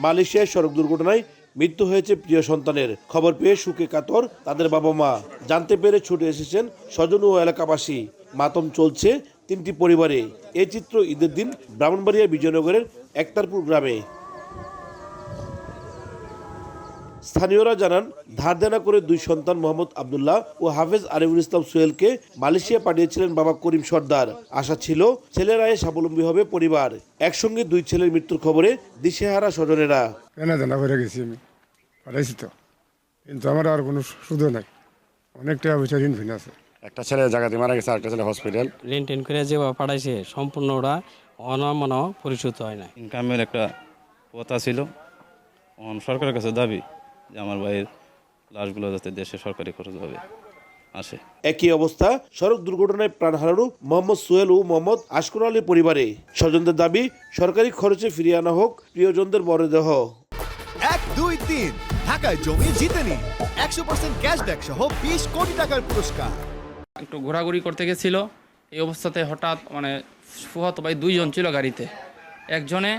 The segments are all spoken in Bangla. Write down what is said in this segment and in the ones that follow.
মালয়েশিয়ায় সড়ক দুর্ঘটনায় মৃত্যু হয়েছে প্রিয় সন্তানের। খবর পেয়ে সুখে কাতর তাদের বাবা মা। জানতে পেরে ছুটে এসেছেন স্বজন ও এলাকাবাসী। মাতম চলছে তিনটি পরিবারে। এই চিত্র ঈদের দিন ব্রাহ্মণবাড়িয়া বিজয়নগরের একতারপুর গ্রামে। স্থানীয়রা জানান, ধার দেনা করে দুই সন্তান মোহাম্মদ আবদুল্লাহ ও হাফেজ আরিফুল ইসলাম সোহেলকে মালয়েশিয়া পাঠিয়েছিলেন বাবা করিম সর্দার। আশা ছিল ছেলের আয়ে স্বাবলম্বী হবে পরিবার। একসঙ্গে দুই ছেলের মৃত্যুর খবরে দিশেহারা স্বজনেরা। কেনা জানা করে গেছি আমি, পাঠাইছি তো, কিন্তু আমার আর কোনো সুযোগ নাই। অনেক টাকা পয়সা ঋণ ফিন আছে। একটা ছেলে জায়গাতে মারা গেছে, একটা ছেলে হসপিটাল। ঋণ টেন করে যেভাবে পাঠাইছে সম্পূর্ণ ওরা অনামনা পরিশোধ হয় না। ইনকামের একটা কথা ছিল, সরকারের কাছে দাবি যে আমার ভাইয়ের লাশগুলো যাতে দেশে সরকারি খরচভাবে আসে। একই অবস্থা সড়ক দুর্ঘটনায় প্রাণ হারানো মোহাম্মদ সোহেল ও মোহাম্মদ আশকুর আলীর পরিবারে। স্বজনদের দাবি সরকারি খরচে ফিরিয়ে আনা হোক প্রিয়জনদের মরদেহ। 1, 2, 3 ঢাকায় জমি জিতে নিন 100% ক্যাশব্যাক সহ 20 কোটি টাকার পুরস্কার। একটু ঘোরাঘুরি করতে গেছিল, এই অবস্থাতে হঠাৎ ফুফাতো ভাই দুইজন ছিল গাড়িতে, একজনে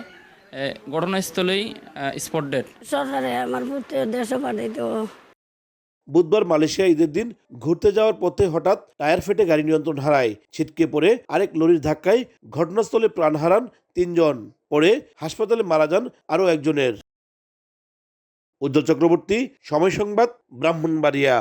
ঘটনাস্থলেই স্পট ডেড। সরকারে আমার পুত্র দেশে পাঠাইতো। বুধবার মালয়েশিয়া ঈদের দিন ঘুরতে যাওয়ার পথে হঠাৎ টায়ার ফেটে গাড়ি নিয়ন্ত্রণ হারায়। ছিটকে পড়ে আরেক লরির ধাক্কায় ঘটনাস্থলে প্রাণ হারান 3 জন। পরে হাসপাতালে মারা যান আরও একজনের। উজ্জ্বল চক্রবর্তী, সময় সংবাদ, ব্রাহ্মণবাড়িয়া।